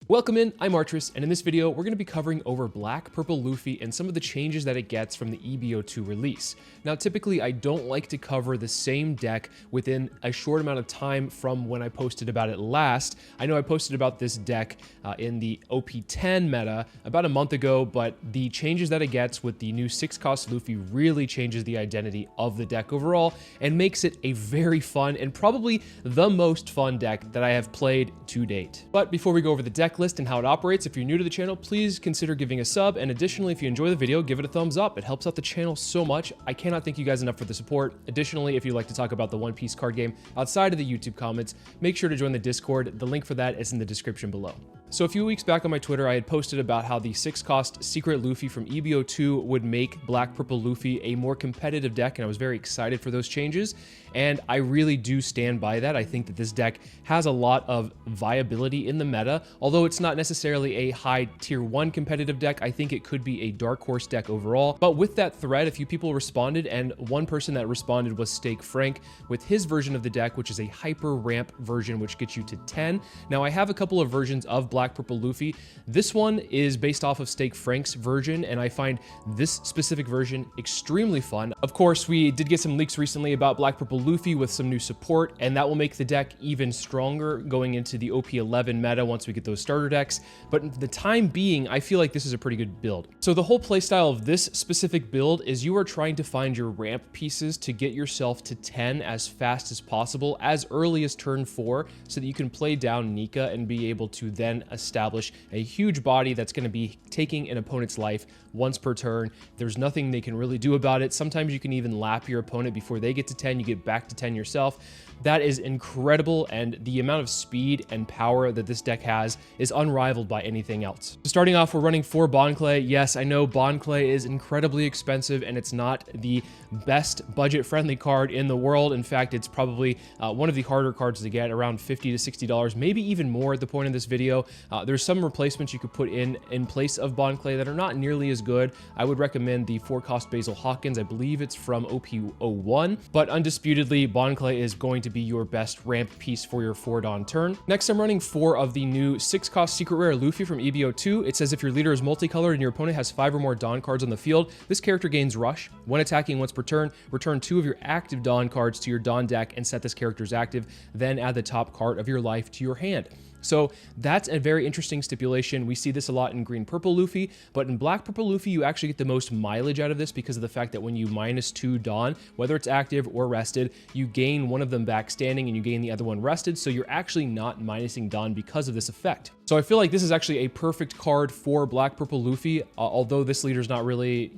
Welcome in, I'm Artris, and in this video, we're going to be covering over Black Purple Luffy and some of the changes that it gets from the EB02 release. Now, typically, I don't like to cover the same deck within a short amount of time from when I posted about it last. I know I posted about this deck in the OP10 meta about a month ago, but the changes that it gets with the new 6-cost Luffy really changes the identity of the deck overall and makes it a very fun and probably the most fun deck that I have played to date. But before we go over the deck list and how it operates, if you're new to the channel, please consider giving a sub, and additionally, if you enjoy the video, give it a thumbs up. It helps out the channel so much. I cannot thank you guys enough for the support. Additionally, if you'd like to talk about the One Piece card game outside of the YouTube comments, make sure to join the Discord. The link for that is in the description below. So a few weeks back on my Twitter, I had posted about how the 6-cost Secret Luffy from EB02 would make Black Purple Luffy a more competitive deck, and I was very excited for those changes, and I really do stand by that. I think that this deck has a lot of viability in the meta, although it's not necessarily a high tier 1 competitive deck. I think it could be a dark horse deck overall. But with that thread, a few people responded, and one person that responded was Steak Frank with his version of the deck, which is a hyper ramp version, which gets you to 10. Now, I have a couple of versions of Black Purple Luffy. This one is based off of Steak Frank's version, and I find this specific version extremely fun. Of course, we did get some leaks recently about Black Purple Luffy with some new support, and that will make the deck even stronger going into the OP11 meta once we get those starter decks. But for the time being, I feel like this is a pretty good build. So the whole playstyle of this specific build is you are trying to find your ramp pieces to get yourself to 10 as fast as possible, as early as turn 4, so that you can play down Nika and be able to then establish a huge body that's going to be taking an opponent's life once per turn. There's nothing they can really do about it. Sometimes you can even lap your opponent before they get to 10. You get back to 10 yourself. That is incredible, and the amount of speed and power that this deck has is unrivaled by anything else. So starting off, we're running 4 Bond Clay. Yes, I know Bond Clay is incredibly expensive, and it's not the best budget-friendly card in the world. In fact, it's probably one of the harder cards to get, around $50 to $60, maybe even more at the point of this video. There's some replacements you could put in place of Bond Clay that are not nearly as good. I would recommend the 4-cost Basil Hawkins. I believe it's from OP01, but undisputedly, Bond Clay is going to be your best ramp piece for your 4 Dawn turn. Next, I'm running 4 of the new 6-cost Secret Rare Luffy from EB02. It says if your leader is multicolored and your opponent has 5 or more Dawn cards on the field, this character gains Rush. When attacking once per turn, return 2 of your active Dawn cards to your Dawn deck and set this character's active, then add the top card of your life to your hand. So that's a very interesting stipulation. We see this a lot in Green Purple Luffy, but in Black Purple Luffy, you actually get the most mileage out of this because of the fact that when you -2 Dawn, whether it's active or rested, you gain one of them back standing and you gain the other one rested, so you're actually not minusing Dawn because of this effect. So I feel like this is actually a perfect card for Black Purple Luffy, although this leader's not really,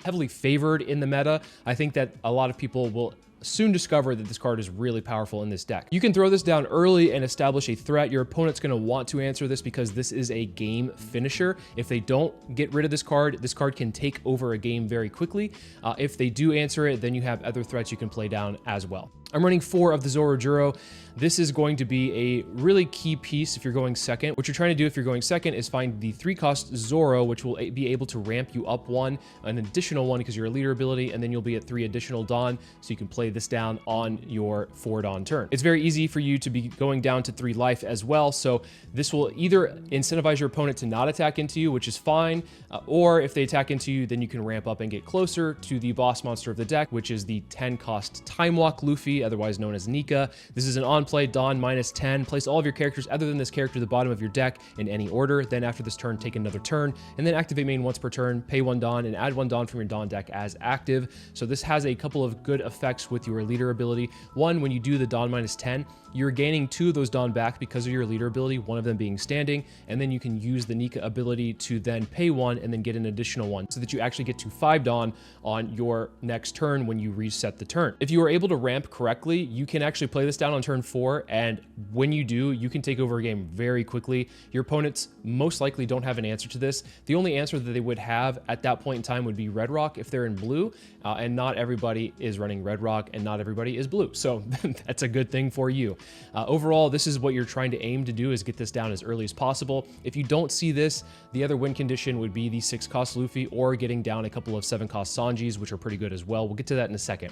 heavily favored in the meta. I think that a lot of people will soon discover that this card is really powerful in this deck. You can throw this down early and establish a threat. Your opponent's going to want to answer this because this is a game finisher. If they don't get rid of this card can take over a game very quickly. If they do answer it, then you have other threats you can play down as well. I'm running 4 of the Zorojuro. This is going to be a really key piece if you're going second. What you're trying to do if you're going second is find the 3-cost Zoro, which will be able to ramp you up an additional 1 because you're a leader ability, and then you'll be at 3 additional Dawn, so you can play this down on your 4 Dawn turn. It's very easy for you to be going down to 3 life as well, so this will either incentivize your opponent to not attack into you, which is fine, or if they attack into you, then you can ramp up and get closer to the boss monster of the deck, which is the 10-cost Time Walk Luffy, otherwise known as Nika. This is an on-play Dawn -10. Place all of your characters other than this character at the bottom of your deck in any order. Then after this turn, take another turn, and then activate main once per turn, pay 1 Dawn, and add 1 Dawn from your Dawn deck as active. So this has a couple of good effects with your leader ability. One, when you do the Dawn -10, you're gaining 2 of those Dawn back because of your leader ability, one of them being standing, and then you can use the Nika ability to then pay 1 and then get an additional 1 so that you actually get to 5 Dawn on your next turn when you reset the turn. If you are able to ramp correctly, you can actually play this down on turn 4, and when you do, you can take over a game very quickly. Your opponents most likely don't have an answer to this. The only answer that they would have at that point in time would be Red Rock if they're in blue, and not everybody is running Red Rock and not everybody is blue, so that's a good thing for you. Overall, this is what you're trying to aim to do, is get this down as early as possible. If you don't see this, the other win condition would be the 6-cost Luffy or getting down a couple of 7-cost Sanjis, which are pretty good as well. We'll get to that in a second.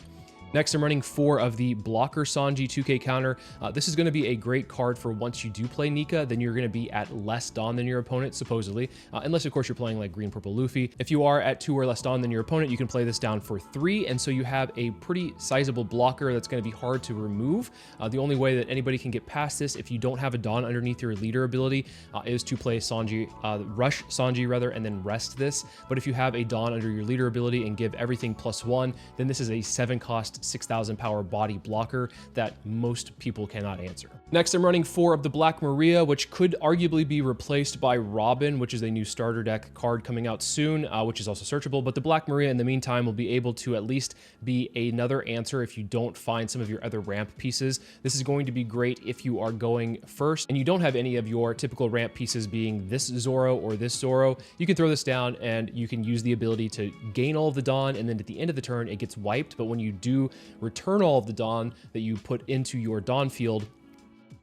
Next, I'm running 4 of the Blocker Sanji 2K counter. This is going to be a great card for once you do play Nika, then you're going to be at less Dawn than your opponent, supposedly. Unless, of course, you're playing like Green Purple Luffy. If you are at 2 or less Dawn than your opponent, you can play this down for 3, and so you have a pretty sizable blocker that's going to be hard to remove. The only way that anybody can get past this, if you don't have a Dawn underneath your leader ability, is to play Sanji, Rush Sanji rather, and then rest this. But if you have a Dawn under your leader ability and give everything +1, then this is a 7-cost 6,000 power body blocker that most people cannot answer. Next, I'm running 4 of the Black Maria, which could arguably be replaced by Robin, which is a new starter deck card coming out soon, which is also searchable. But the Black Maria, in the meantime, will be able to at least be another answer if you don't find some of your other ramp pieces. This is going to be great if you are going first and you don't have any of your typical ramp pieces being this Zoro or this Zoro. You can throw this down and you can use the ability to gain all of the Dawn, and then at the end of the turn, it gets wiped. But when you do return all of the Dawn that you put into your Dawn field,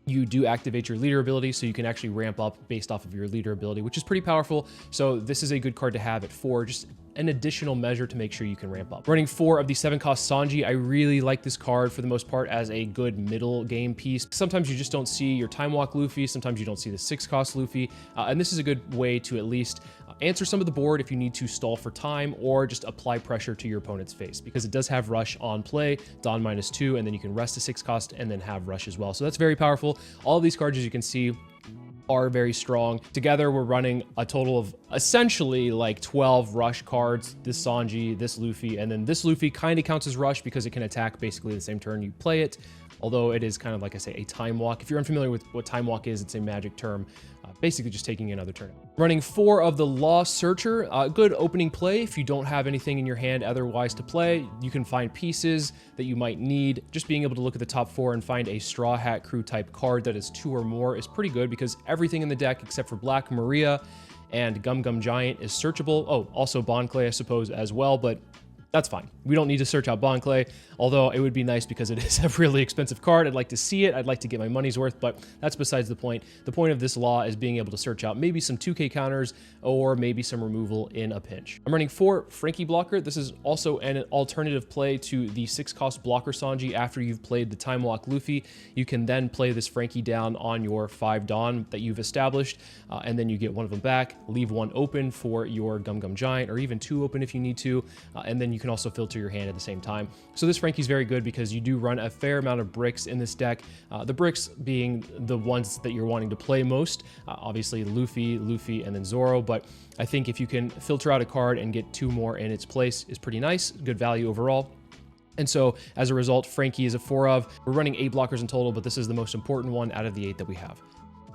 you do activate your leader ability, so you can actually ramp up based off of your leader ability, which is pretty powerful. So this is a good card to have at 4, just an additional measure to make sure you can ramp up. Running 4 of the 7-cost Sanji, I really like this card for the most part as a good middle game piece. Sometimes you just don't see your Time Walk Luffy, sometimes you don't see the 6-cost Luffy, and this is a good way to at least answer some of the board if you need to stall for time or just apply pressure to your opponent's face, because it does have Rush on play, Dawn -2, and then you can rest a 6-cost and then have Rush as well. So that's very powerful. All of these cards, as you can see, are very strong. Together, we're running a total of essentially like 12 Rush cards. This Sanji, this Luffy, and then this Luffy kind of counts as Rush because it can attack basically the same turn you play it. Although it is kind of, like I say, a time walk. If you're unfamiliar with what time walk is, it's a magic term, basically just taking another turn. Running 4 of the Law Searcher, good opening play. If you don't have anything in your hand otherwise to play, you can find pieces that you might need. Just being able to look at the top 4 and find a Straw Hat Crew type card that is 2 or more is pretty good, because everything in the deck except for Black Maria and Gum Gum Giant is searchable. Oh, also Bond Clay, I suppose, as well, but that's fine. We don't need to search out Bond Clay, although it would be nice because it is a really expensive card. I'd like to see it. I'd like to get my money's worth, but that's besides the point. The point of this law is being able to search out maybe some 2K counters or maybe some removal in a pinch. I'm running 4 Frankie Blocker. This is also an alternative play to the 6-cost Blocker Sanji. After you've played the Time Walk Luffy, you can then play this Frankie down on your 5 Dawn that you've established, and then you get one of them back, leave 1 open for your Gum Gum Giant, or even 2 open if you need to, and then you can also filter your hand at the same time. So this Frankie's very good because you do run a fair amount of bricks in this deck. The bricks being the ones that you're wanting to play most. Obviously Luffy, and then Zoro, but I think if you can filter out a card and get 2 more in its place is pretty nice. Good value overall. And so as a result, Frankie is a 4 of. We're running 8 blockers in total, but this is the most important one out of the 8 that we have.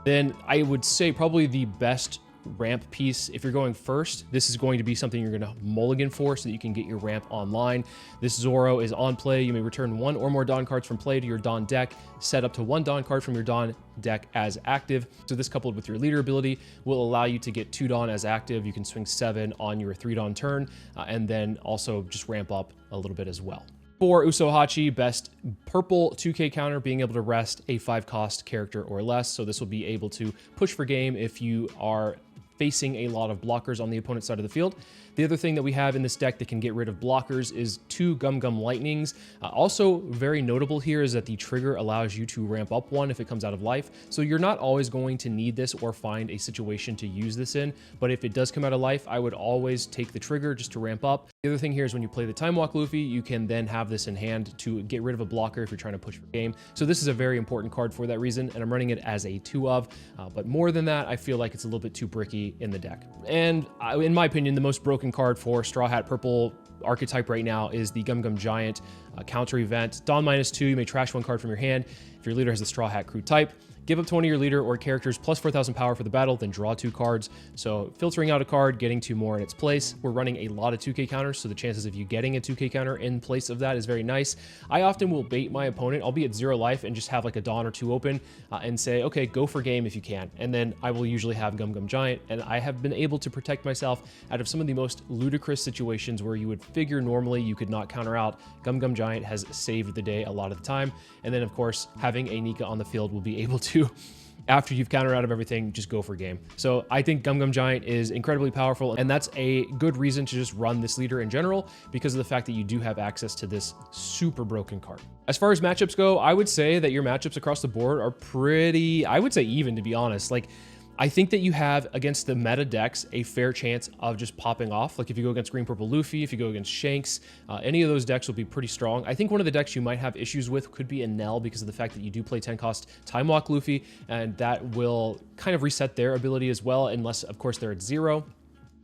Then I would say probably the best ramp piece, if you're going first, this is going to be something you're going to mulligan for so that you can get your ramp online. This Zoro is on play. You may return 1 or more Dawn cards from play to your Dawn deck, set up to 1 Dawn card from your Dawn deck as active. So this, coupled with your leader ability, will allow you to get 2 Dawn as active. You can swing 7 on your 3 Dawn turn, and then also just ramp up a little bit as well. For Usohachi, best purple 2K counter, being able to rest a 5-cost character or less. So this will be able to push for game if you are facing a lot of blockers on the opponent's side of the field. The other thing that we have in this deck that can get rid of blockers is 2 Gum Gum Lightnings. Also very notable here is that the trigger allows you to ramp up 1 if it comes out of life. So you're not always going to need this or find a situation to use this in, but if it does come out of life, I would always take the trigger just to ramp up. The other thing here is when you play the Time Walk Luffy, you can then have this in hand to get rid of a blocker if you're trying to push for game. So this is a very important card for that reason, and I'm running it as a 2 of, but more than that, I feel like it's a little bit too bricky in the deck. And in my opinion, the most broken card for Straw Hat Purple archetype right now is the Gum Gum Giant counter event. Dawn -2, you may trash 1 card from your hand if your leader has the Straw Hat Crew type. Give up 20 your leader or characters plus 4,000 power for the battle, then draw 2 cards. So filtering out a card, getting 2 more in its place. We're running a lot of 2K counters, so the chances of you getting a 2K counter in place of that is very nice. I often will bait my opponent. I'll be at 0 life and just have like a Dawn or 2 open and say, okay, go for game if you can. And then I will usually have Gum Gum Giant, and I have been able to protect myself out of some of the most ludicrous situations where you would figure normally you could not counter out. Gum Gum Giant has saved the day a lot of the time. And then of course, having a Nika on the field will be able to after you've countered out of everything, just go for game. So I think Gum Gum Giant is incredibly powerful, and that's a good reason to just run this leader in general because of the fact that you do have access to this super broken card. As far as matchups go, I would say that your matchups across the board are pretty, I would say even, to be honest. Like, I think that you have, against the meta decks, a fair chance of just popping off. Like if you go against Green Purple Luffy, if you go against Shanks, any of those decks will be pretty strong. I think one of the decks you might have issues with could be Enel because of the fact that you do play 10 cost Time Walk Luffy, and that will kind of reset their ability as well, unless, of course, they're at 0.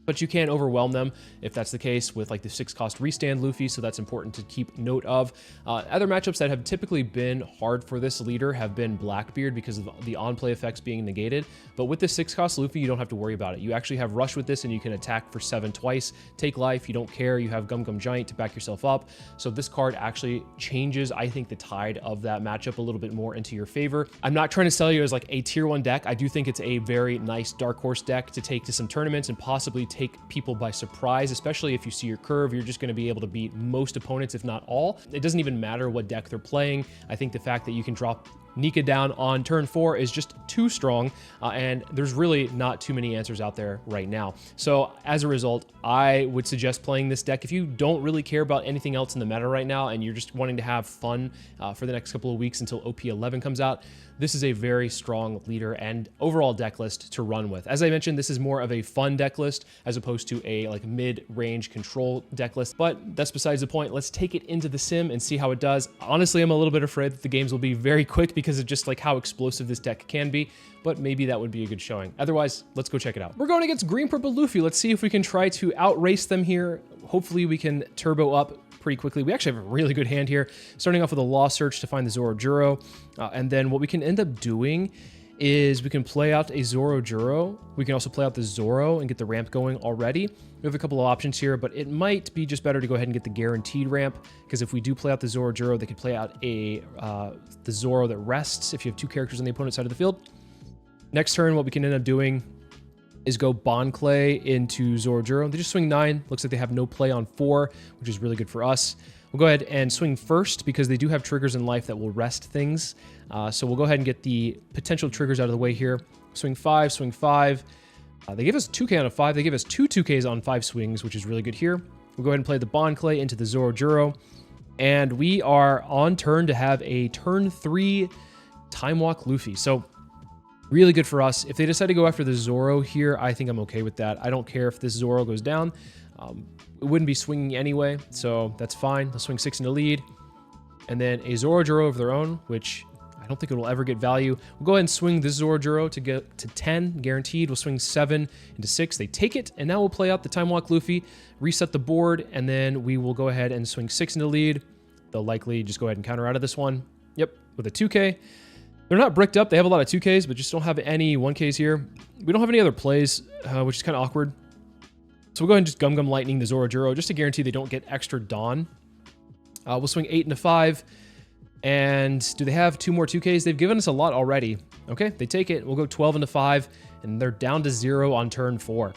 But you can't overwhelm them if that's the case with like the 6 cost restand Luffy, so that's important to keep note of. Other matchups that have typically been hard for this leader have been Blackbeard because of the on-play effects being negated, but with the 6 cost Luffy, you don't have to worry about it. You actually have Rush with this, and you can attack for 7 twice, take life, you don't care, you have Gum Gum Giant to back yourself up, so this card actually changes, I think, the tide of that matchup a little bit more into your favor. I'm not trying to sell you as like a tier 1 deck. I do think it's a very nice dark horse deck to take to some tournaments and possibly take people by surprise, especially if you see your curve. You're just going to be able to beat most opponents, if not all. It doesn't even matter what deck they're playing. I think the fact that you can drop Nika down on turn 4 is just too strong, and there's really not too many answers out there right now. So as a result, I would suggest playing this deck if you don't really care about anything else in the meta right now and you're just wanting to have fun for the next couple of weeks until OP11 comes out. This is a very strong leader and overall deck list to run with. As I mentioned, this is more of a fun deck list as opposed to a like mid-range control deck list, but that's besides the point. Let's take it into the sim and see how it does. Honestly, I'm a little bit afraid that the games will be very quick because of just like how explosive this deck can be, but maybe that would be a good showing. Otherwise, let's go check it out. We're going against Green Purple Luffy. Let's see if we can try to outrace them here. Hopefully we can turbo up pretty quickly. We actually have a really good hand here, starting off with a Law Search to find the Zoro Juro, and then what we can end up doing is we can play out a Zoro Juro. We can also play out the Zoro and get the ramp going already. We have a couple of options here, but it might be just better to go ahead and get the guaranteed ramp, because if we do play out the Zoro Juro, they could play out a the Zoro that rests if you have 2 characters on the opponent's side of the field. Next turn, what we can end up doing is go Bond Clay into Zoro Juro. They just swing 9. Looks like they have no play on 4, which is really good for us. We'll go ahead and swing first because they do have triggers in life that will rest things. So we'll go ahead and get the potential triggers out of the way here. Swing 5, swing 5. They gave us 2K on a 5. They gave us 2 2Ks on 5 swings, which is really good here. We'll go ahead and play the Bond Clay into the Zoro Juro. And we are on turn to have a turn 3 Time Walk Luffy. So really good for us. If they decide to go after the Zoro here, I think I'm okay with that. I don't care if this Zoro goes down. It wouldn't be swinging anyway, so that's fine. They'll swing 6 into lead. And then a Zoro Juro of their own, which I don't think it will ever get value. We'll go ahead and swing this Zoro Juro to get to 10, guaranteed. We'll swing 7 into 6. They take it, and now we'll play out the Time Walk Luffy, reset the board, and then we will go ahead and swing 6 into lead. They'll likely just go ahead and counter out of this one. Yep, with a 2K. They're not bricked up. They have a lot of 2Ks, but just don't have any 1Ks here. We don't have any other plays, which is kind of awkward. So we'll go ahead and just Gum Gum Lightning the Zoro Juro just to guarantee they don't get extra Dawn. We'll swing 8 into 5. And do they have 2 more 2Ks? They've given us a lot already. Okay, they take it. We'll go 12 into 5, and they're down to 0 on turn 4.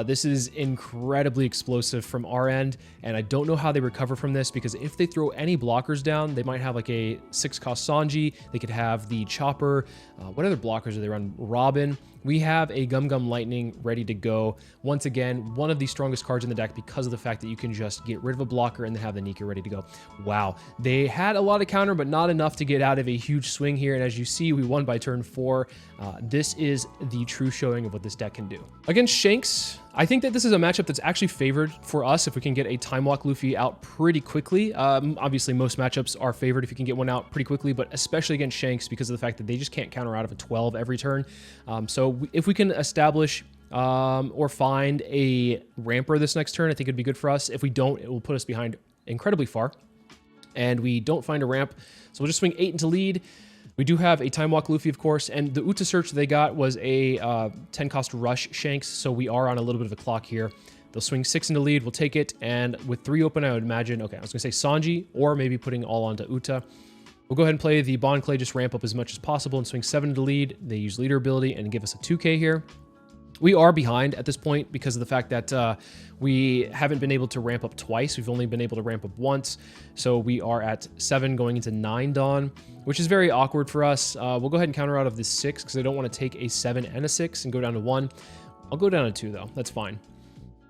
This is incredibly explosive from our end, and I don't know how they recover from this, because if they throw any blockers down, they might have like a 6-cost Sanji, they could have the Chopper, what other blockers are they run? Robin. We have a Gum Gum Lightning ready to go. Once again, one of the strongest cards in the deck because of the fact that you can just get rid of a blocker and then have the Nika ready to go. Wow. They had a lot of counter, but not enough to get out of a huge swing here, and as you see, we won by turn 4. This is the true showing of what this deck can do. Against Shanks, I think that this is a matchup that's actually favored for us if we can get a Time Walk Luffy out pretty quickly. Obviously, most matchups are favored if you can get one out pretty quickly, but especially against Shanks because of the fact that they just can't counter out of a 12 every turn. So if we can establish or find a ramper this next turn, I think it'd be good for us. If we don't, it will put us behind incredibly far. And we don't find a ramp, so we'll just swing 8 into lead. We do have a Time Walk Luffy, of course, and the Uta search they got was a 10-cost Rush Shanks, so we are on a little bit of a clock here. They'll swing 6 into lead, we'll take it, and with 3 open, I would imagine, okay, I was going to say Sanji, or maybe putting all onto Uta. We'll go ahead and play the Bond Clay, just ramp up as much as possible, and swing 7 into lead. They use leader ability and give us a 2K here. We are behind at this point because of the fact that we haven't been able to ramp up twice. We've only been able to ramp up once. So we are at 7 going into 9 Dawn, which is very awkward for us. We'll go ahead and counter out of this 6 because I don't want to take a 7 and a 6 and go down to 1. I'll go down to 2 though. That's fine.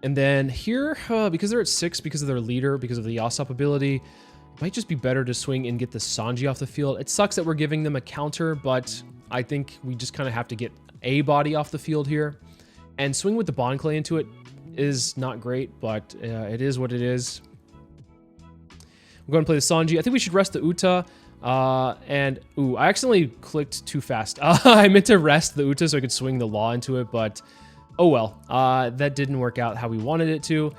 And then here, because they're at 6 because of their leader, because of the Yasop ability, it might just be better to swing and get the Sanji off the field. It sucks that we're giving them a counter, but I think we just kind of have to get a body off the field here. And swing with the Bond Clay into it is not great, but it is what it is. We're going to play the Sanji. I think we should rest the Uta. Ooh, I accidentally clicked too fast. I meant to rest the Uta so I could swing the Law into it, but oh well. That didn't work out how we wanted it to.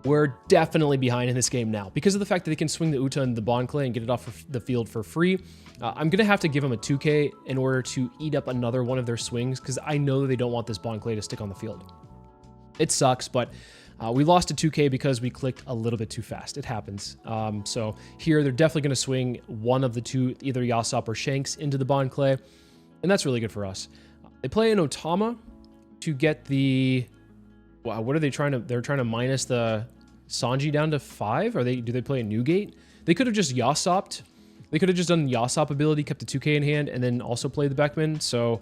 We're definitely behind in this game now. Because of the fact that they can swing the Uta and the Bond Clay and get it off the field for free, I'm going to have to give them a 2K in order to eat up another one of their swings, because I know they don't want this Bond Clay to stick on the field. It sucks, but we lost a 2K because we clicked a little bit too fast. It happens. So here, they're definitely going to swing one of the two, either Yasop or Shanks, into the Bond Clay, and that's really good for us. They play an Otama to get the... Wow, what are they trying to... They're trying to minus the Sanji down to 5? Do they play a Newgate? They could have just Yasopped. They could have just done the Yasop ability, kept the 2K in hand, and then also played the Beckman. So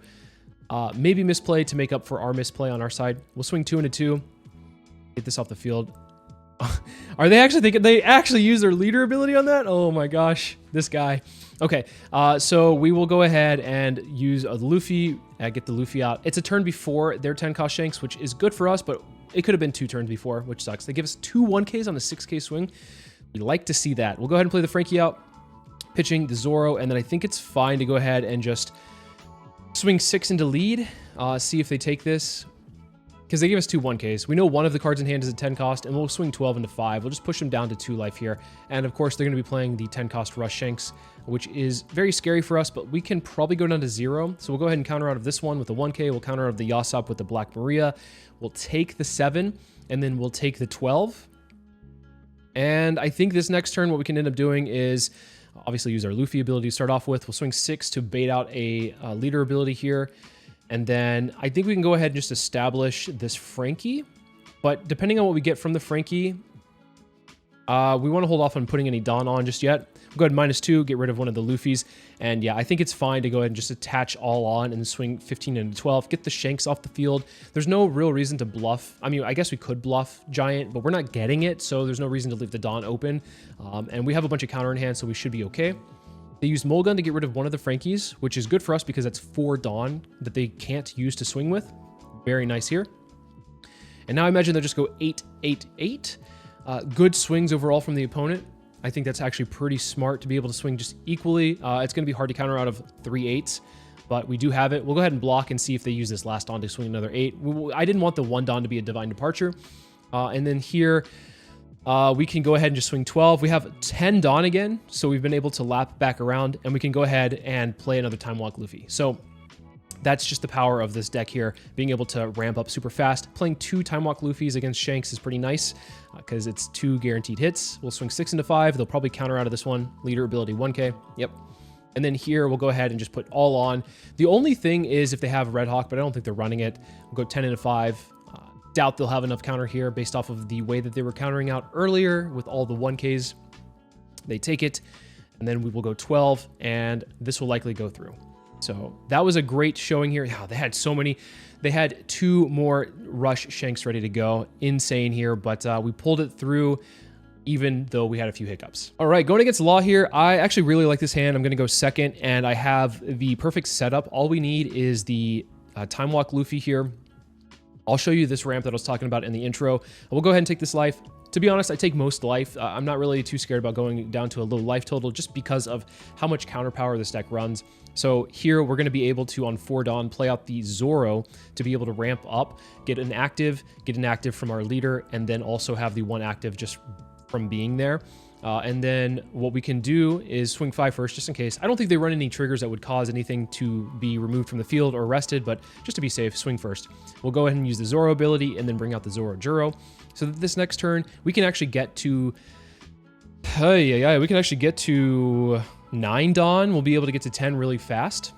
maybe misplay to make up for our misplay on our side. We'll swing 2 into 2. Get this off the field. Are they actually thinking they actually use their leader ability on that? Oh my gosh, this guy. Okay, so we will go ahead and use a Luffy, get the Luffy out. It's a turn before their 10 cost Shanks, which is good for us, but it could have been 2 turns before, which sucks. They give us 2 1Ks on a 6K swing. We like to see that. We'll go ahead and play the Frankie out, pitching the Zoro, and then I think it's fine to go ahead and just swing 6 into lead, see if they take this. Because they gave us 2 1Ks. We know one of the cards in hand is a 10 cost, and we'll swing 12 into 5. We'll just push them down to 2 life here. And of course, they're going to be playing the 10 cost Rush Shanks, which is very scary for us, but we can probably go down to 0. So we'll go ahead and counter out of this one with the 1K. We'll counter out of the Yasop with the Black Maria. We'll take the 7, and then we'll take the 12. And I think this next turn, what we can end up doing is obviously use our Luffy ability to start off with. We'll swing 6 to bait out a leader ability here. And then I think we can go ahead and just establish this Frankie. But depending on what we get from the Frankie, we want to hold off on putting any Dawn on just yet. We'll go ahead and -2, get rid of one of the Luffys. And yeah, I think it's fine to go ahead and just attach all on and swing 15 into 12. Get the Shanks off the field. There's no real reason to bluff. I mean, I guess we could bluff Giant, but we're not getting it. So there's no reason to leave the Dawn open. And we have a bunch of counter in hand, so we should be okay. They use Mulgun to get rid of one of the Frankies, which is good for us because that's 4 Dawn that they can't use to swing with. Very nice here. And now I imagine they'll just go 8, 8, 8. Good swings overall from the opponent. I think that's actually pretty smart to be able to swing just equally. It's going to be hard to counter out of 3 8s, but we do have it. We'll go ahead and block and see if they use this last Dawn to swing another 8. I didn't want the 1 Dawn to be a Divine Departure. And then here... we can go ahead and just swing 12. We have 10 Dawn again, so we've been able to lap back around, and we can go ahead and play another Time Walk Luffy. So that's just the power of this deck here, being able to ramp up super fast. Playing 2 Time Walk Luffys against Shanks is pretty nice, because it's 2 guaranteed hits. We'll swing 6 into 5. They'll probably counter out of this one. Leader ability 1K. Yep. And then here, we'll go ahead and just put all on. The only thing is if they have Red Hawk, but I don't think they're running it. We'll go 10 into 5. Doubt they'll have enough counter here based off of the way that they were countering out earlier with all the 1Ks. They take it, and then we will go 12, and this will likely go through. So that was a great showing here. Oh, they had so many. They had 2 more Rush Shanks ready to go. Insane here, but we pulled it through even though we had a few hiccups. All right, going against Law here. I actually really like this hand. I'm going to go second, and I have the perfect setup. All we need is the Time Walk Luffy here. I'll show you this ramp that I was talking about in the intro. We'll go ahead and take this life. To be honest, I take most life. I'm not really too scared about going down to a low life total just because of how much counter power this deck runs. So here we're going to be able to, on 4 Dawn, play out the Zoro to be able to ramp up, get an active from our leader, and then also have the 1 active just from being there. And then what we can do is swing 5 first, just in case. I don't think they run any triggers that would cause anything to be removed from the field or arrested, but just to be safe, swing first. We'll go ahead and use the Zoro ability and then bring out the Zoro Juro. So that this next turn, we can actually get to... we can actually get to 9 Dawn. We'll be able to get to 10 really fast.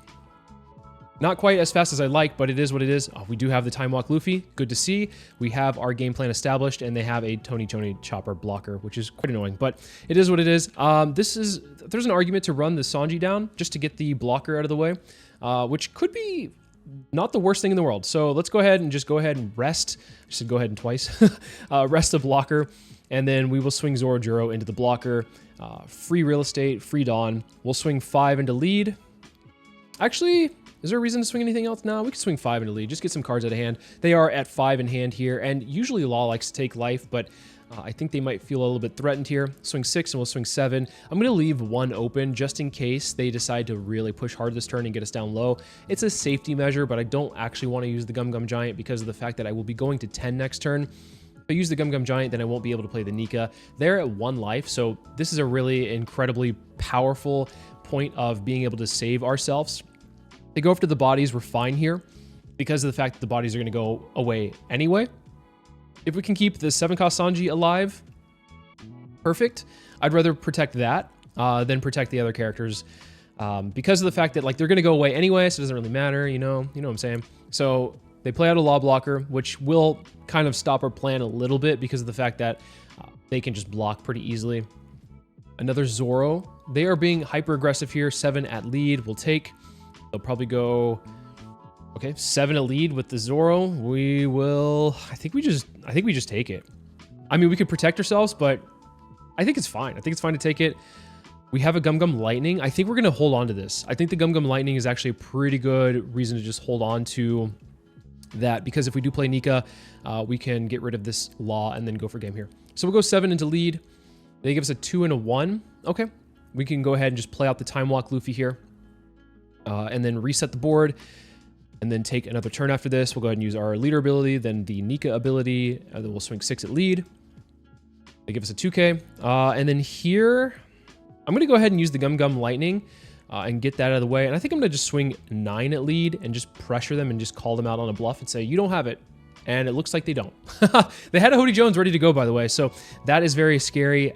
Not quite as fast as I like, but it is what it is. We do have the Time Walk Luffy. Good to see. We have our game plan established, and they have a Tony Chopper blocker, which is quite annoying, but it is what it is. There's an argument to run the Sanji down just to get the blocker out of the way, which could be not the worst thing in the world. So let's go ahead and rest. I said go ahead and twice. Rest the blocker, and then we will swing Zoro into the blocker. Free real estate, free Dawn. We'll swing 5 into lead. Actually, is there a reason to swing anything else? No, we can swing 5 into lead. Just get some cards out of hand. They are at 5 in hand here, and usually Law likes to take life, but I think they might feel a little bit threatened here. Swing 6 and we'll swing 7. I'm going to leave 1 open just in case they decide to really push hard this turn and get us down low. It's a safety measure, but I don't actually want to use the Gum Gum Giant because of the fact that I will be going to 10 next turn. If I use the Gum Gum Giant, then I won't be able to play the Nika. They're at 1 life, so this is a really incredibly powerful point of being able to save ourselves. They go after the bodies, we're fine here because of the fact that the bodies are going to go away anyway. If we can keep the 7-cost Sanji alive, perfect. I'd rather protect that than protect the other characters because of the fact that like they're going to go away anyway, so it doesn't really matter, you know what I'm saying? So they play out a Law blocker, which will kind of stop our plan a little bit because of the fact that they can just block pretty easily. Another Zoro. They are being hyper aggressive here. 7 at lead. We'll take. They'll probably go, okay, 7 a lead with the Zoro. We will, I think we just take it. I mean, we could protect ourselves, but I think it's fine. I think it's fine to take it. We have a Gum Gum Lightning. I think we're going to hold on to this. I think the Gum Gum Lightning is actually a pretty good reason to just hold on to that because if we do play Nika, we can get rid of this Law and then go for game here. So we'll go 7 into lead. They give us a 2 and a 1. Okay. We can go ahead and just play out the Time Walk Luffy here. And then reset the board, and then take another turn after this. We'll go ahead and use our leader ability, then the Nika ability, and then we'll swing 6 at lead. They give us a 2K. And then here, I'm going to go ahead and use the Gum Gum Lightning and get that out of the way. And I think I'm going to just swing 9 at lead and just pressure them and just call them out on a bluff and say, you don't have it. And it looks like they don't. They had a Hody Jones ready to go, by the way, so that is very scary.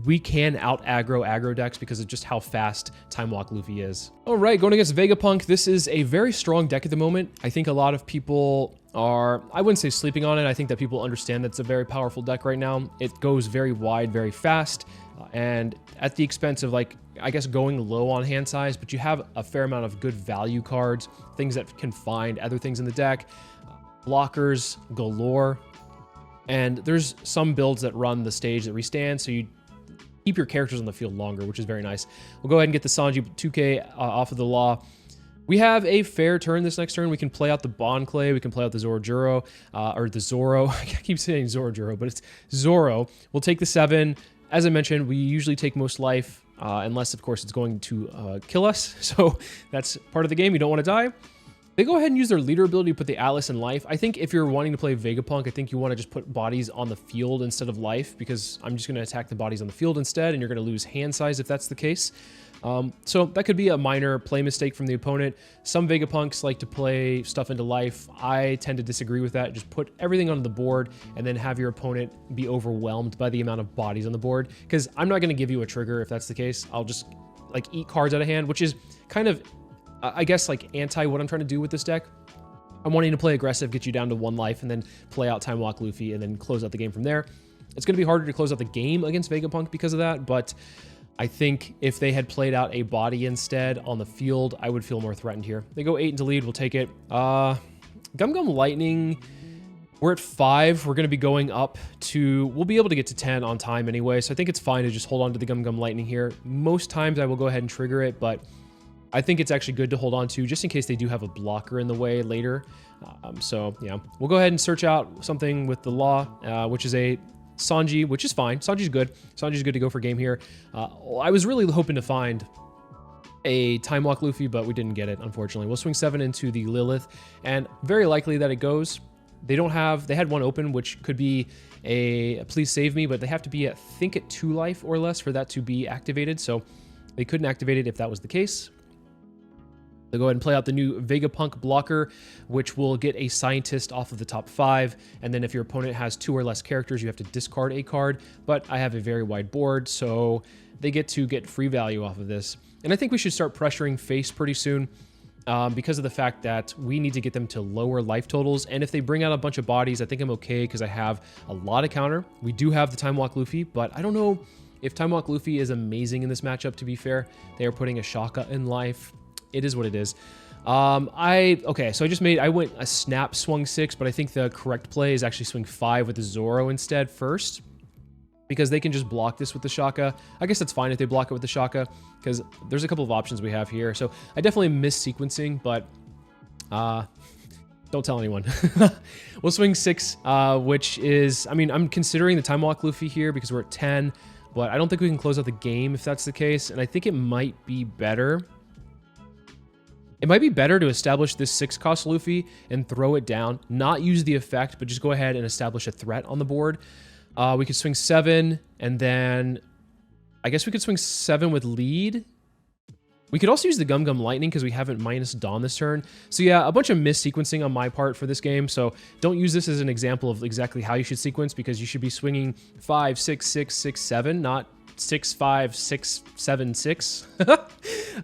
We can out-aggro decks because of just how fast Time Walk Luffy is. All right, going against Vegapunk, this is a very strong deck at the moment. I think a lot of people are, I wouldn't say sleeping on it. I think that people understand that it's a very powerful deck right now. It goes very wide, very fast, and at the expense of, like, I guess going low on hand size, but you have a fair amount of good value cards, things that can find other things in the deck. Blockers galore, and there's some builds that run the stage that restand, so you keep your characters on the field longer, which is very nice. We'll go ahead and get the Sanji 2K off of the Law. We have a fair turn this next turn. We can play out the Bon Clay, we can play out the Zoro, or the Zoro. I keep saying Zoro, but it's Zoro. We'll take the 7. As I mentioned, we usually take most life, unless, of course, it's going to kill us, so that's part of the game. You don't want to die. They go ahead and use their leader ability to put the Atlas in life. I think if you're wanting to play Vegapunk, I think you want to just put bodies on the field instead of life, because I'm just going to attack the bodies on the field instead, and you're going to lose hand size if that's the case. So that could be a minor play mistake from the opponent. Some Vegapunks like to play stuff into life. I tend to disagree with that. Just put everything on the board and then have your opponent be overwhelmed by the amount of bodies on the board, because I'm not going to give you a trigger if that's the case. I'll just like eat cards out of hand, which is kind of, I guess, like anti what I'm trying to do with this deck. I'm wanting to play aggressive, get you down to 1 life, and then play out Time Walk Luffy, and then close out the game from there. It's going to be harder to close out the game against Vegapunk because of that, but I think if they had played out a body instead on the field, I would feel more threatened here. They go 8 into lead, we'll take it. Gum Gum Lightning, we're at 5. We're going to be going up to, we'll be able to get to 10 on time anyway, so I think it's fine to just hold on to the Gum Gum Lightning here. Most times I will go ahead and trigger it, but I think it's actually good to hold on to just in case they do have a blocker in the way later. So yeah, we'll go ahead and search out something with the Law, which is a Sanji, which is fine. Sanji's good. Sanji's good to go for game here. I was really hoping to find a Time Walk Luffy, but we didn't get it, unfortunately. We'll swing 7 into the Lilith, and very likely that it goes. They don't have, they had 1 open, which could be a please save me, but they have to be, I think, at 2 life or less for that to be activated. So they couldn't activate it if that was the case. They'll go ahead and play out the new Vegapunk blocker, which will get a scientist off of the top 5. And then if your opponent has 2 or less characters, you have to discard a card. But I have a very wide board, so they get to get free value off of this. And I think we should start pressuring face pretty soon. because of the fact that we need to get them to lower life totals. And if they bring out a bunch of bodies, I think I'm okay because I have a lot of counter. We do have the Time Walk Luffy, but I don't know if Time Walk Luffy is amazing in this matchup, to be fair. They are putting a Shaka in life. It is what it is. Okay, so I went a snap swung 6, but I think the correct play is actually swing 5 with the Zoro instead first, because they can just block this with the Shaka. I guess that's fine if they block it with the Shaka, because there's a couple of options we have here. So I definitely miss sequencing, but don't tell anyone. We'll swing 6, which is, I mean, I'm considering the Time Walk Luffy here because we're at 10, but I don't think we can close out the game if that's the case, and I think it might be better. It might be better to establish this 6-cost Luffy and throw it down, not use the effect, but just go ahead and establish a threat on the board. We could swing 7, and then I guess we could swing 7 with lead. We could also use the Gum Gum Lightning because we haven't minus Dawn this turn. So yeah, a bunch of mis-sequencing on my part for this game. So don't use this as an example of exactly how you should sequence, because you should be swinging 5, 6, 6, 6, 7, not 6, 5, 6, 7, 6.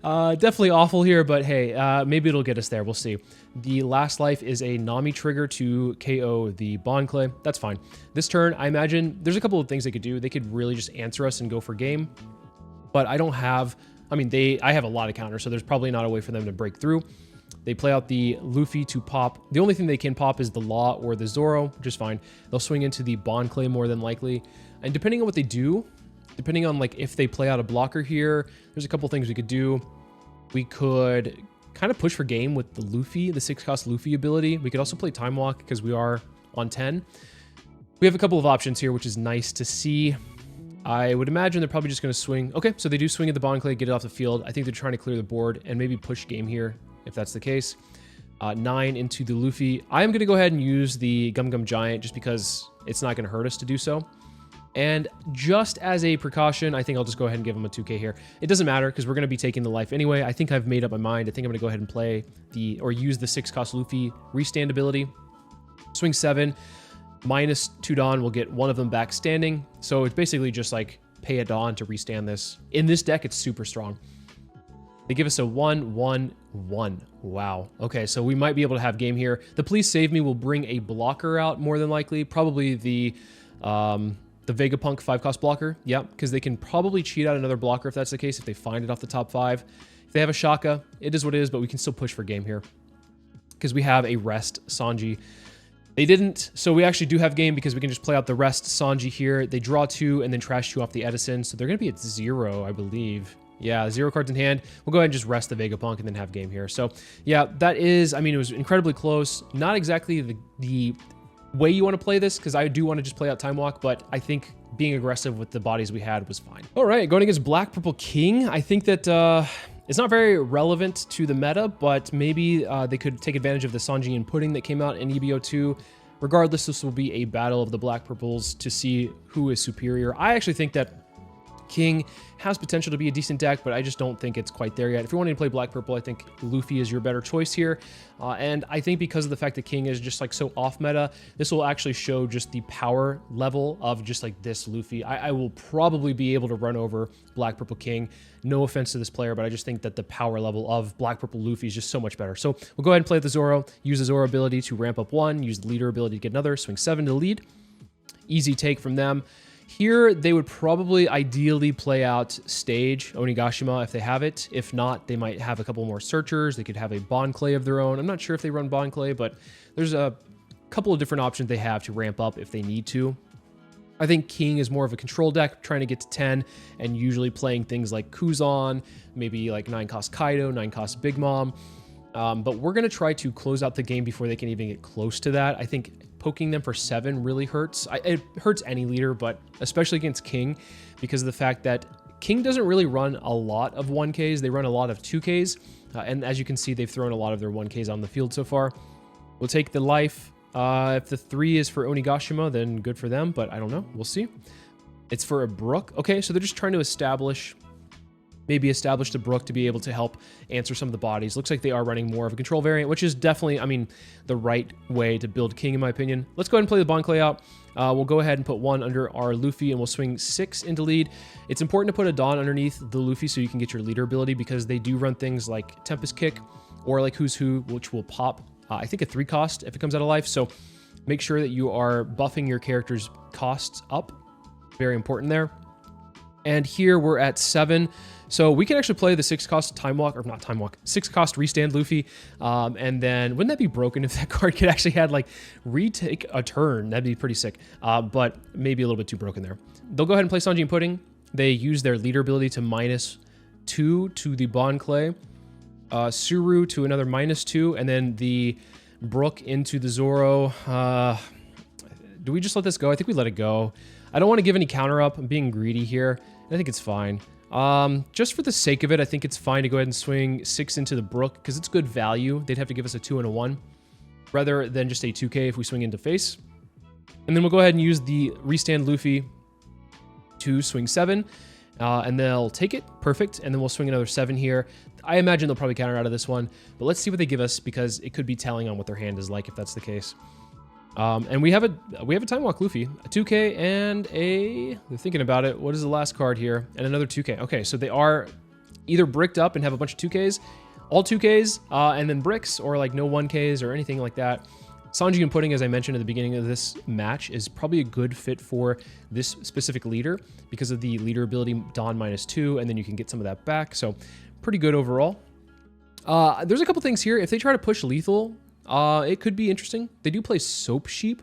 Definitely awful here, but hey, maybe it'll get us there. We'll see. The last life is a Nami trigger to KO the Bond Clay. That's fine. This turn, I imagine there's a couple of things they could do. They could really just answer us and go for game, but I don't have, I mean, I have a lot of counters, so there's probably not a way for them to break through. They play out the Luffy to pop. The only thing they can pop is the Law or the Zoro, which is fine. They'll swing into the Bond Clay more than likely. And depending on what they do, depending on like if they play out a blocker here, there's a couple things we could do. We could kind of push for game with the Luffy, the 6-cost Luffy ability. We could also play Time Walk because we are on 10. We have a couple of options here, which is nice to see. I would imagine they're probably just going to swing. Okay, so they do swing at the Bond Clay, get it off the field. I think they're trying to clear the board and maybe push game here, if that's the case. 9 into the Luffy. I am going to go ahead and use the Gum Gum Giant just because it's not going to hurt us to do so. And just as a precaution, I think I'll just go ahead and give him a 2K here. It doesn't matter because we're going to be taking the life anyway. I think I've made up my mind. I think I'm going to go ahead and play use the 6-cost Luffy restand ability. Swing 7, minus 2 Dawn will get one of them back standing. So it's basically just like pay a Dawn to restand this. In this deck, it's super strong. They give us a 1, 1, 1. Wow. Okay, so we might be able to have game here. The Please Save Me will bring a blocker out more than likely. Probably the Vegapunk 5-cost blocker. Yeah, because they can probably cheat out another blocker if that's the case, if they find it off the top 5. If they have a Shaka, it is what it is, but we can still push for game here because we have a rest Sanji. They didn't, so we actually do have game because we can just play out the rest Sanji here. They draw 2 and then trash 2 off the Edison, so they're going to be at 0, I believe. Yeah, 0 cards in hand. We'll go ahead and just rest the Vegapunk and then have game here. So yeah, that is, I mean, it was incredibly close. Not exactly the way you want to play this, because I do want to just play out Time Walk, but I think being aggressive with the bodies we had was fine. All right, going against Black Purple King. I think that it's not very relevant to the meta, but maybe they could take advantage of the Sanji and Pudding that came out in EB02. Regardless, this will be a battle of the Black Purples to see who is superior. I actually think that King has potential to be a decent deck, but I just don't think it's quite there yet. If you're wanting to play Black Purple, I think Luffy is your better choice here. And I think because of the fact that King is just like so off meta, this will actually show just the power level of just like this Luffy. I will probably be able to run over Black Purple King. No offense to this player, but I just think that the power level of Black Purple Luffy is just so much better. So we'll go ahead and play the Zoro, use the Zoro ability to ramp up 1, use the leader ability to get another, swing 7 to lead. Easy take from them. Here, they would probably ideally play out Stage, Onigashima, if they have it. If not, they might have a couple more Searchers. They could have a Bond Clay of their own. I'm not sure if they run Bond Clay, but there's a couple of different options they have to ramp up if they need to. I think King is more of a control deck, trying to get to 10, and usually playing things like Kuzan, maybe like 9-cost Kaido, 9-cost Big Mom. But we're going to try to close out the game before they can even get close to that. I think poking them for 7 really hurts. It hurts any leader, but especially against King, because of the fact that King doesn't really run a lot of 1Ks. They run a lot of 2Ks. And as you can see, they've thrown a lot of their 1Ks on the field so far. We'll take the life. If the 3 is for Onigashima, then good for them, but I don't know. We'll see. It's for a Brook. Okay, so they're just trying to establish the Brook to be able to help answer some of the bodies. Looks like they are running more of a control variant, which is definitely, I mean, the right way to build King, in my opinion. Let's go ahead and play the Bond Clay out. We'll go ahead and put 1 under our Luffy, and we'll swing 6 into lead. It's important to put a Dawn underneath the Luffy so you can get your leader ability, because they do run things like Tempest Kick or like Who's Who, which will pop, I think, a 3 cost if it comes out of life. So make sure that you are buffing your character's costs up. Very important there. And here we're at 7. So we can actually play the 6 cost Time Walk, or not Time Walk, 6 cost Restand Luffy. And then wouldn't that be broken if that card could actually had like retake a turn? That'd be pretty sick. But maybe a little bit too broken there. They'll go ahead and play Sanji and Pudding. They use their leader ability to -2 to the Bon Clay. Suru to another -2, and then the Brook into the Zoro. Do we just let this go? I think we let it go. I don't want to give any counter up. I'm being greedy here. I think it's fine. Just for the sake of it, I think it's fine to go ahead and swing 6 into the Brook, because it's good value. They'd have to give us a 2 and a 1, rather than just a 2k if we swing into face. And then we'll go ahead and use the Restand Luffy to swing 7. And they'll take it. Perfect. And then we'll swing another 7 here. I imagine they'll probably counter out of this one, but let's see what they give us, because it could be telling on what their hand is like if that's the case. And we have a Time Walk Luffy, a 2k and they're thinking about it. What is the last card here? And another 2k. Okay, so they are either bricked up and have a bunch of 2ks, all 2ks, and then bricks, or like no 1ks or anything like that. Sanji and Pudding, as I mentioned at the beginning of this match, is probably a good fit for this specific leader because of the leader ability Dawn -2, and then you can get some of that back. So pretty good overall. There's a couple things here. If they try to push lethal, it could be interesting. They do play Soap Sheep.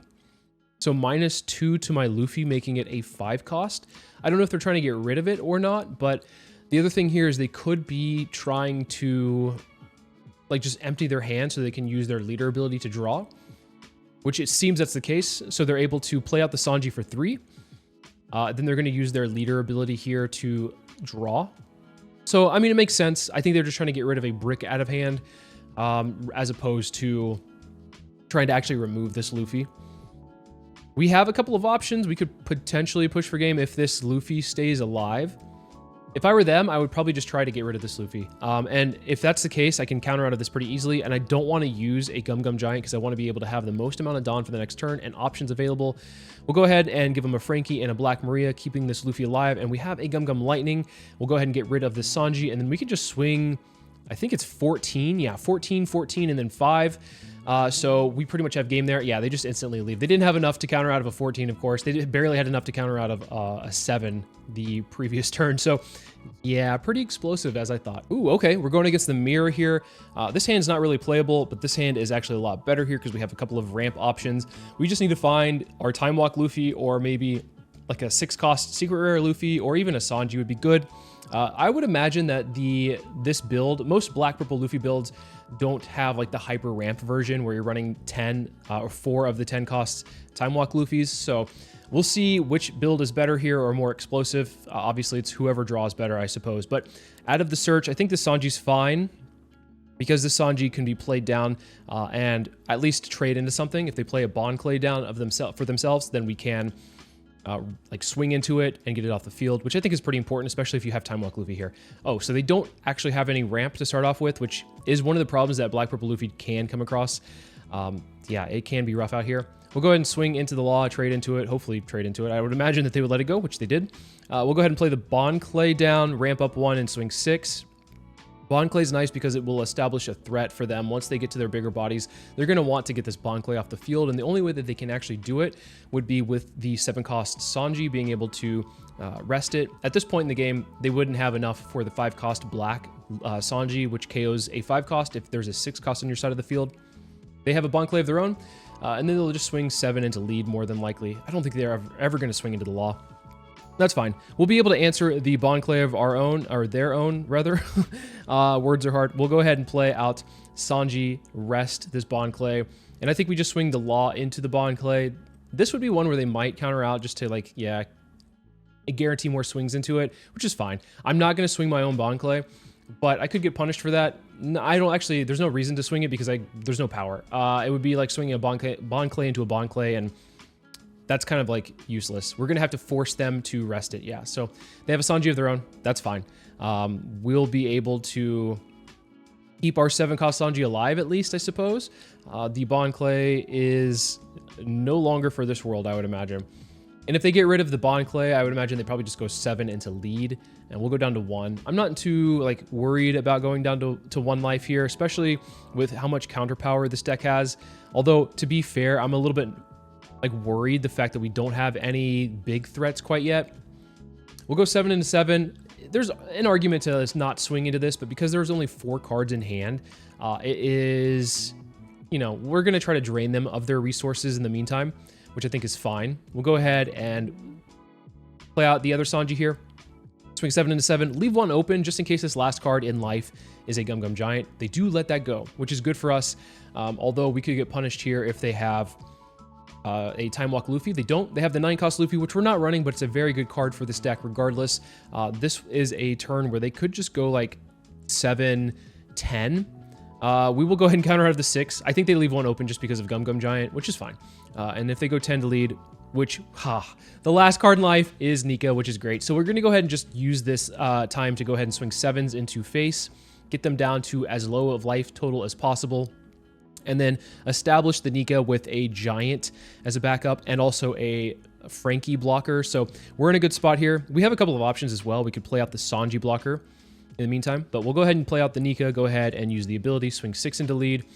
So -2 to my Luffy, making it a 5 cost. I don't know if they're trying to get rid of it or not, but the other thing here is they could be trying to like just empty their hand so they can use their leader ability to draw, which it seems that's the case. So they're able to play out the Sanji for 3. Then they're going to use their leader ability here to draw. So, I mean, it makes sense. I think they're just trying to get rid of a brick out of hand, as opposed to trying to actually remove this Luffy. We have a couple of options. We could potentially push for game if this Luffy stays alive. If I were them, I would probably just try to get rid of this Luffy. And if that's the case, I can counter out of this pretty easily. And I don't want to use a Gum Gum Giant because I want to be able to have the most amount of Dawn for the next turn and options available. We'll go ahead and give him a Frankie and a Black Maria, keeping this Luffy alive. And we have a Gum Gum Lightning. We'll go ahead and get rid of this Sanji. And then we can just swing, I think it's 14. Yeah, 14, 14, and then 5. So we pretty much have game there. Yeah, they just instantly leave. They didn't have enough to counter out of a 14, of course. They barely had enough to counter out of a 7 the previous turn. So yeah, pretty explosive as I thought. Ooh, okay, we're going against the mirror here. This hand's not really playable, but this hand is actually a lot better here because we have a couple of ramp options. We just need to find our Time Walk Luffy, or maybe like a 6 cost Secret Rare Luffy, or even a Sanji would be good. I would imagine that this build, most Black Purple Luffy builds don't have like the hyper ramp version where you're running 10 or 4 of the 10 costs Time Walk Luffys. So we'll see which build is better here or more explosive. Obviously, it's whoever draws better, I suppose. But out of the search, I think the Sanji's fine because the Sanji can be played down and at least trade into something. If they play a Bon Clay down of for themselves, then we can like swing into it and get it off the field, which I think is pretty important, especially if you have Time Walk Luffy here. Oh, so they don't actually have any ramp to start off with, which is one of the problems that Black Purple Luffy can come across. Yeah, it can be rough out here. We'll go ahead and swing into the law, trade into it, hopefully trade into it. I would imagine that they would let it go, which they did. We'll go ahead and play the Bon Clay down, ramp up 1 and swing 6. Bon Clay is nice because it will establish a threat for them. Once they get to their bigger bodies, they're going to want to get this Bon Clay off the field, and the only way that they can actually do it would be with the 7 cost Sanji being able to rest it. At this point in the game, they wouldn't have enough for the 5 cost Black Sanji, which KOs a 5 cost if there's a 6 cost on your side of the field. They have a Bon Clay of their own, and then they'll just swing 7 into lead more than likely. I don't think they're ever going to swing into the law. That's fine. We'll be able to answer the Bon Clay of our own, or their own, rather. Words are hard. We'll go ahead and play out Sanji, rest this Bon Clay. And I think we just swing the Law into the Bon Clay. This would be one where they might counter out just to, like, yeah, guarantee more swings into it, which is fine. I'm not going to swing my own Bon Clay, but I could get punished for that. No, I don't actually, there's no reason to swing it because there's no power. It would be like swinging a Bon Clay into a Bon Clay, and that's kind of like useless. We're going to have to force them to rest it. Yeah, so they have a Sanji of their own. That's fine. We'll be able to keep our 7 cost Sanji alive at least, I suppose. The Bon Clay is no longer for this world, I would imagine. And if they get rid of the Bond Clay, I would imagine they probably just go 7 into lead, and we'll go down to 1. I'm not too like worried about going down to 1 life here, especially with how much counter power this deck has. Although, to be fair, I'm a little bit like worried the fact that we don't have any big threats quite yet. We'll go 7 into 7. There's an argument to us not swing into this, but because there's only 4 cards in hand, it is, you know, we're going to try to drain them of their resources in the meantime, which I think is fine. We'll go ahead and play out the other Sanji here. Swing 7 into 7. Leave 1 open just in case this last card in life is a Gum Gum Giant. They do let that go, which is good for us. Although we could get punished here if they have a Time Walk Luffy. They don't. They have the 9-cost Luffy, which we're not running, but it's a very good card for this deck regardless. This is a turn where they could just go like 7, 10. We will go ahead and counter out of the 6. I think they leave 1 open just because of Gum Gum Giant, which is fine. And if they go 10 to lead, which, the last card in life is Nika, which is great. So we're going to go ahead and just use this time to go ahead and swing 7s into face, get them down to as low of life total as possible, and then establish the Nika with a Giant as a backup and also a Frankie blocker. So we're in a good spot here. We have a couple of options as well. We could play out the Sanji blocker in the meantime, but we'll go ahead and play out the Nika, go ahead and use the ability, swing 6 into lead.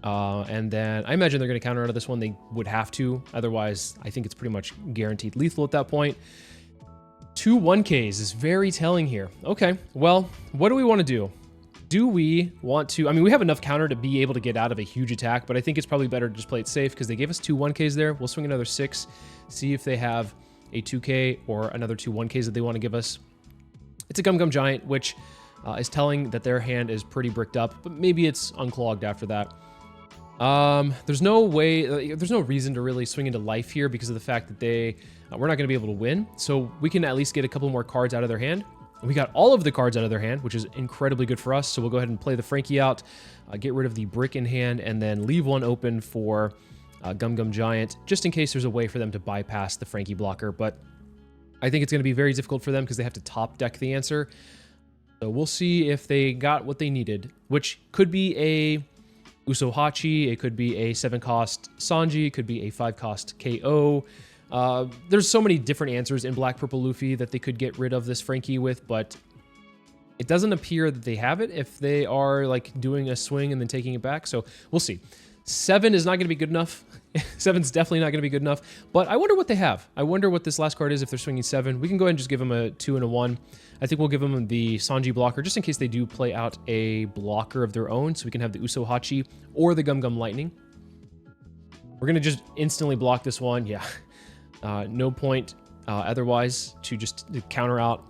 And then I imagine they're going to counter out of this one. They would have to. Otherwise, I think it's pretty much guaranteed lethal at that point. 2 1Ks is very telling here. Okay, well, what do we want to do? Do we want to... I mean, we have enough counter to be able to get out of a huge attack, but I think it's probably better to just play it safe because they gave us 2 1Ks there. We'll swing another 6, see if they have a 2K or another 2 1Ks that they want to give us. It's a Gum Gum Giant, which is telling that their hand is pretty bricked up, but maybe it's unclogged after that. There's no way, there's no reason to really swing into life here because of the fact that we're not going to be able to win. So we can at least get a couple more cards out of their hand. We got all of the cards out of their hand, which is incredibly good for us. So we'll go ahead and play the Frankie out, get rid of the brick in hand, and then leave 1 open for Gum Gum Giant, just in case there's a way for them to bypass the Frankie blocker. But I think it's going to be very difficult for them because they have to top deck the answer. So we'll see if they got what they needed, which could be a Usohachi, it could be a 7-cost Sanji, it could be a 5-cost KO. There's so many different answers in Black Purple Luffy that they could get rid of this Frankie with, but it doesn't appear that they have it if they are like doing a swing and then taking it back. So we'll see. 7 is not going to be good enough. 7's definitely not going to be good enough, but I wonder what they have. I wonder what this last card is if they're swinging 7. We can go ahead and just give them a 2 and a 1. I think we'll give them the Sanji blocker just in case they do play out a blocker of their own, so we can have the Usohachi or the Gum Gum Lightning. We're going to just instantly block this one. Yeah. No point otherwise to just counter out.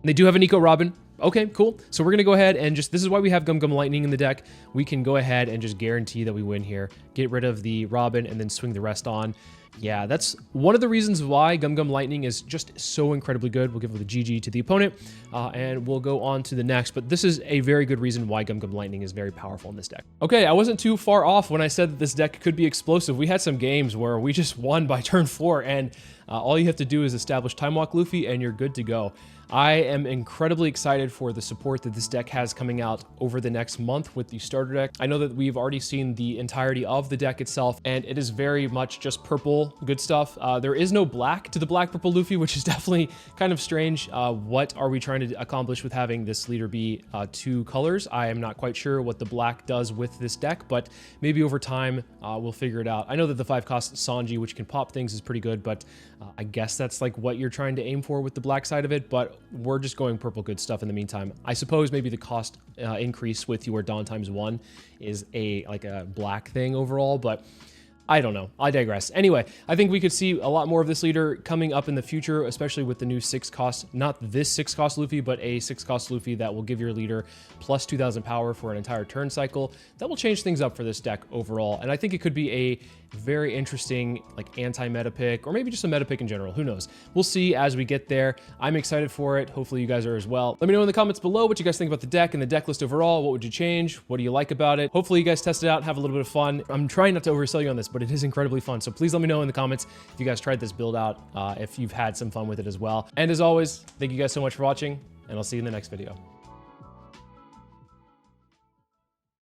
They do have a Nico Robin. Okay, cool. So we're going to go ahead and just, this is why we have Gum Gum Lightning in the deck. We can go ahead and just guarantee that we win here. Get rid of the Robin and then swing the rest on. Yeah, that's one of the reasons why Gum Gum Lightning is just so incredibly good. We'll give the GG to the opponent, and we'll go on to the next. But this is a very good reason why Gum Gum Lightning is very powerful in this deck. Okay, I wasn't too far off when I said that this deck could be explosive. We had some games where we just won by turn 4, and all you have to do is establish Time Walk Luffy, and you're good to go. I am incredibly excited for the support that this deck has coming out over the next month with the starter deck. I know that we've already seen the entirety of the deck itself, and it is very much just purple good stuff. There is no black to the Black Purple Luffy, which is definitely kind of strange. What are we trying to accomplish with having this leader be 2 colors? I am not quite sure what the black does with this deck, but maybe over time we'll figure it out. I know that the 5-cost Sanji, which can pop things, is pretty good, but I guess that's like what you're trying to aim for with the black side of it, but we're just going purple good stuff in the meantime. I suppose maybe the cost increase with your Dawn ×1 is like a black thing overall, but I don't know. I digress. Anyway, I think we could see a lot more of this leader coming up in the future, especially with the new 6-cost, not this 6-cost Luffy, but a 6-cost Luffy that will give your leader plus 2,000 power for an entire turn cycle. That will change things up for this deck overall, and I think it could be a very interesting like anti-meta pick, or maybe just a meta pick in general. Who knows? We'll see as we get there. I'm excited for it. Hopefully you guys are as well. Let me know in the comments below what you guys think about the deck and the deck list overall. What would you change? What do you like about it? Hopefully you guys test it out, have a little bit of fun. I'm trying not to oversell you on this, but it is incredibly fun. So please let me know in the comments if you guys tried this build out, if you've had some fun with it as well. And as always, thank you guys so much for watching, and I'll see you in the next video.